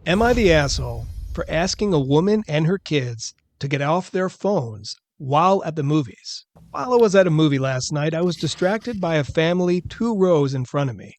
Am I the asshole for asking a woman and her kids to get off their phones while at the movies? While I was at a movie last night, I was distracted by a family 2 rows in front of me.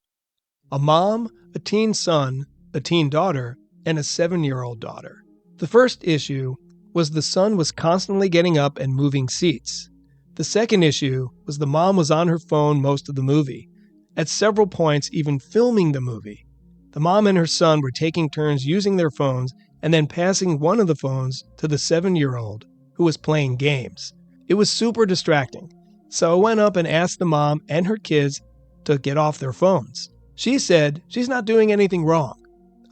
A mom, a teen son, a teen daughter, and a 7-year-old daughter. The first issue was the son was constantly getting up and moving seats. The second issue was the mom was on her phone most of the movie, at several points even filming the movie. The mom and her son were taking turns using their phones and then passing one of the phones to the 7-year-old who was playing games. It was super distracting, so I went up and asked the mom and her kids to get off their phones. She said she's not doing anything wrong.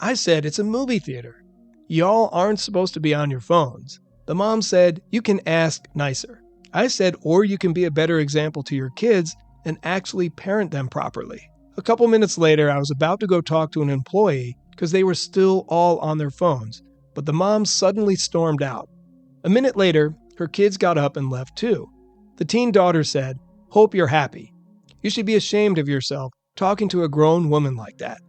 I said it's a movie theater. Y'all aren't supposed to be on your phones. The mom said you can ask nicer. I said, or you can be a better example to your kids and actually parent them properly. A couple minutes later, I was about to go talk to an employee because they were still all on their phones, but the mom suddenly stormed out. A minute later, her kids got up and left too. The teen daughter said, "Hope you're happy. You should be ashamed of yourself talking to a grown woman like that."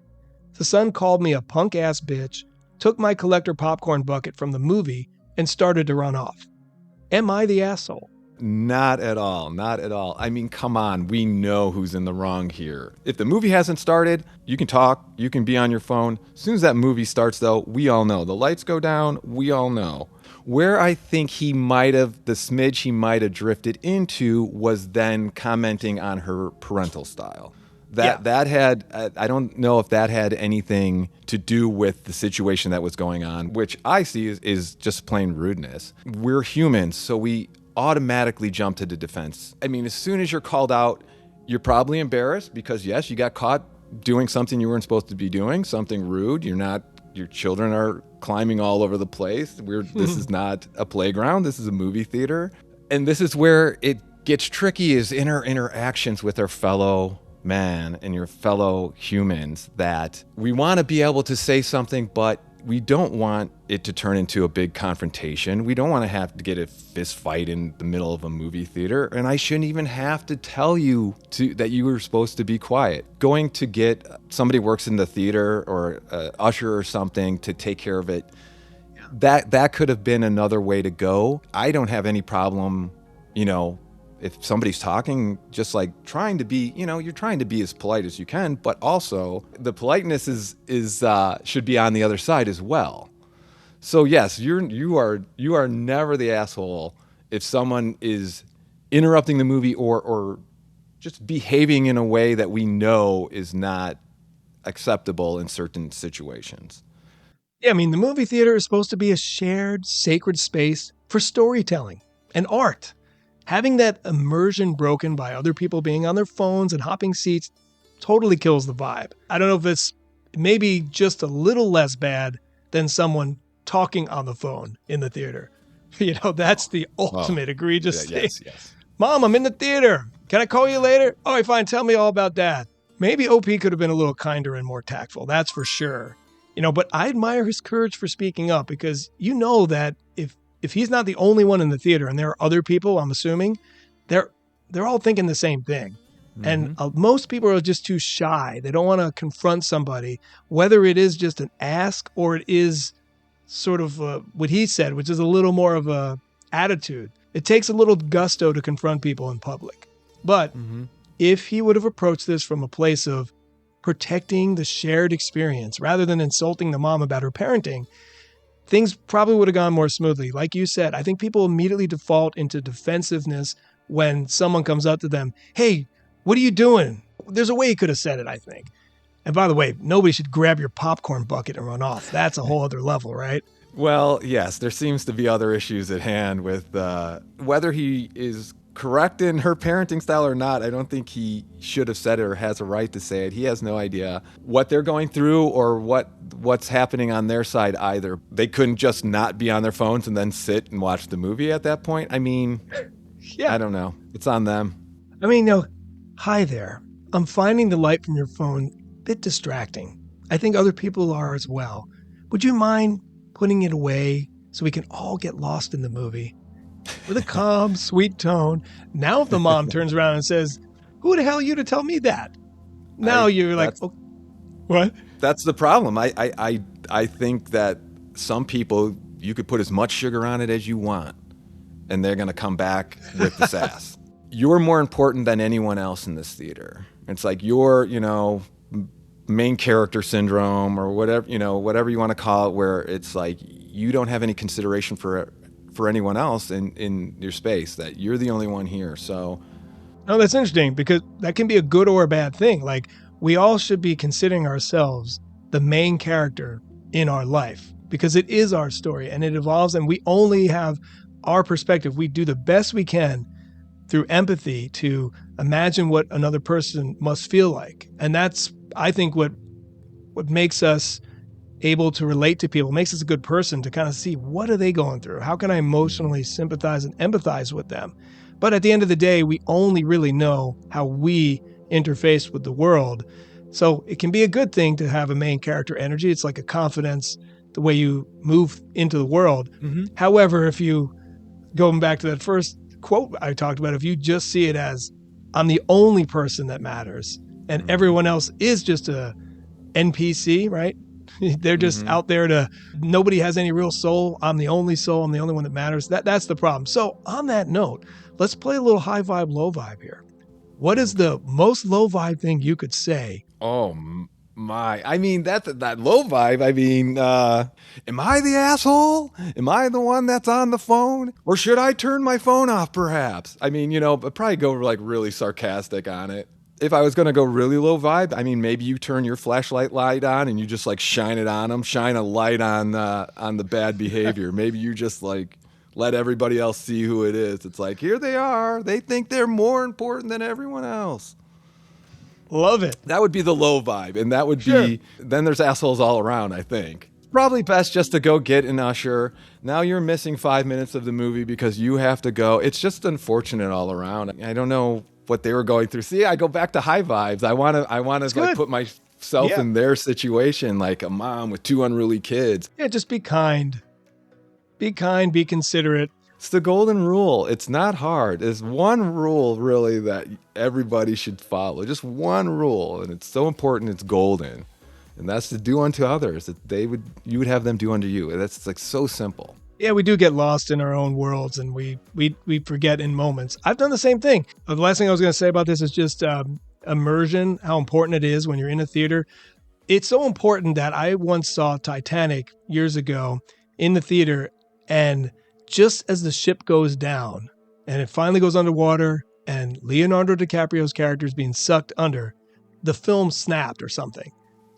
The son called me a punk-ass bitch, took my collector popcorn bucket from the movie, and started to run off. Am I the asshole? Not at all. Not at all. I mean, come on. We know who's in the wrong here. If the movie hasn't started, you can talk. You can be on your phone. As soon as that movie starts, though, we all know. The lights go down. We all know. Where I think the smidge he might have drifted into was then commenting on her parental style. That had, I don't know if that had anything to do with the situation that was going on, which I see is just plain rudeness. We're humans, so we automatically jump to the defense. I mean, as soon as you're called out, you're probably embarrassed because, yes, you got caught doing something you weren't supposed to be doing, something rude. Your children are climbing all over the place. This is not a playground. This is a movie theater. And this is where it gets tricky, is in our interactions with our fellow man and your fellow humans, that we want to be able to say something, but we don't want it to turn into a big confrontation. We don't want to have to get a fist fight in the middle of a movie theater. And I shouldn't even have to tell you that you were supposed to be quiet. Going to get somebody works in the theater or an usher or something to take care of it, that could have been another way to go. I don't have any problem, if somebody's talking, just like trying to be, you're trying to be as polite as you can, but also the politeness is should be on the other side as well. So yes, you are never the asshole if someone is interrupting the movie or just behaving in a way that we know is not acceptable in certain situations. Yeah, I mean, the movie theater is supposed to be a shared, sacred space for storytelling and art. Having that immersion broken by other people being on their phones and hopping seats totally kills the vibe. I don't know if it's maybe just a little less bad than someone talking on the phone in the theater. That's the ultimate egregious thing. Yes. Mom, I'm in the theater. Can I call you later? All right, fine. Tell me all about that. Maybe OP could have been a little kinder and more tactful. That's for sure. But I admire his courage for speaking up, because that if he's not the only one in the theater and there are other people, I'm assuming, they're all thinking the same thing. Mm-hmm. And most people are just too shy. They don't want to confront somebody, whether it is just an ask or it is sort of what he said, which is a little more of a attitude. It takes a little gusto to confront people in public. But if he would have approached this from a place of protecting the shared experience rather than insulting the mom about her parenting, things probably would have gone more smoothly. Like you said, I think people immediately default into defensiveness when someone comes up to them. Hey, what are you doing? There's a way he could have said it, I think. And by the way, nobody should grab your popcorn bucket and run off. That's a whole other level, right? Well, yes, there seems to be other issues at hand with whether he is correct in her parenting style or not. I don't think he should have said it or has a right to say it. He has no idea what they're going through or what's happening on their side either. They couldn't just not be on their phones and then sit and watch the movie at that point. I mean, I don't know. It's on them. I mean, hi there. I'm finding the light from your phone a bit distracting. I think other people are as well. Would you mind putting it away so we can all get lost in the movie? With a calm, sweet tone. Now if the mom turns around and says, "Who the hell are you to tell me that?" Now you're like, oh, what? That's the problem. I think that some people, you could put as much sugar on it as you want, and they're going to come back with the sass. You're more important than anyone else in this theater. It's like your, main character syndrome or whatever, whatever you want to call it, where it's like you don't have any consideration for anyone else in your space, that you're the only one here. So No, that's interesting because that can be a good or a bad thing. Like, we all should be considering ourselves the main character in our life because it is our story and it evolves, and we only have our perspective. We do the best we can through empathy to imagine what another person must feel like. And that's, I think, what makes us able to relate to people, makes us a good person, to kind of see what are they going through? How can I emotionally sympathize and empathize with them? But at the end of the day, we only really know how we interface with the world. So it can be a good thing to have a main character energy. It's like a confidence, the way you move into the world. Mm-hmm. However, if you, going back to that first quote I talked about, if you just see it as I'm the only person that matters and everyone else is just a NPC, right? They're just out there to, nobody has any real soul. I'm the only soul. I'm the only one that matters. That's the problem. So on that note, let's play a little high vibe, low vibe here. What is the most low vibe thing you could say? Oh my, I mean, that low vibe. I mean, am I the asshole? Am I the one that's on the phone? Or should I turn my phone off perhaps? I mean, I'd probably go like really sarcastic on it. If I was going to go really low vibe, I mean, maybe you turn your flashlight light on and you just like shine it on them, shine a light on the bad behavior. Maybe you just like let everybody else see who it is. It's like, here they are. They think they're more important than everyone else. Love it. That would be the low vibe. And that would be, then there's assholes all around, I think. Probably best just to go get an usher. Now you're missing 5 minutes of the movie because you have to go. It's just unfortunate all around. I don't know what they were going through. See, I go back to high vibes. I want to like put myself in their situation, like a mom with 2 unruly kids. Yeah, just be kind. Be kind, be considerate. It's the golden rule. It's not hard. There's one rule really that everybody should follow. Just one rule, and it's so important. It's golden, and that's to do unto others that you would have them do unto you. That's like so simple. Yeah, we do get lost in our own worlds, and we forget in moments. I've done the same thing. The last thing I was going to say about this is just immersion, how important it is when you're in a theater. It's so important that I once saw Titanic years ago in the theater, and just as the ship goes down and it finally goes underwater and Leonardo DiCaprio's character is being sucked under, the film snapped or something.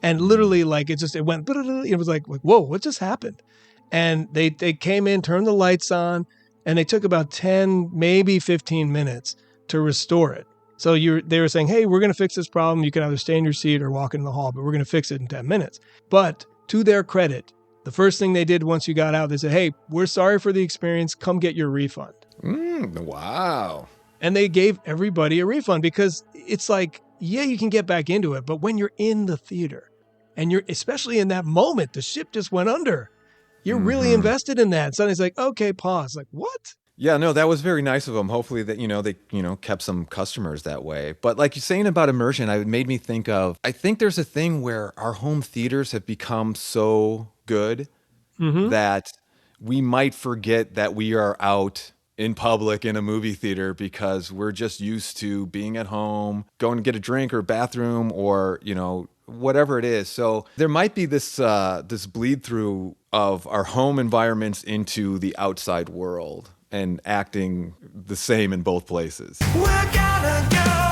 And literally, like, it went, it was like, whoa, what just happened? And they came in, turned the lights on, and they took about 10, maybe 15 minutes to restore it. So they were saying, hey, we're going to fix this problem. You can either stay in your seat or walk in the hall, but we're going to fix it in 10 minutes. But to their credit, the first thing they did once you got out, they said, hey, we're sorry for the experience. Come get your refund. Wow. And they gave everybody a refund because it's like, yeah, you can get back into it. But when you're in the theater and you're, especially in that moment, the ship just went under. You're really invested in that. Suddenly it's like, okay, pause. Like, what? Yeah, no, that was very nice of them. Hopefully that, they, kept some customers that way. But like you're saying about immersion, it made me think of, I think there's a thing where our home theaters have become so good that we might forget that we are out in public in a movie theater because we're just used to being at home, going to get a drink or bathroom or, whatever it is. So there might be this bleed through of our home environments into the outside world and acting the same in both places. We're gonna go.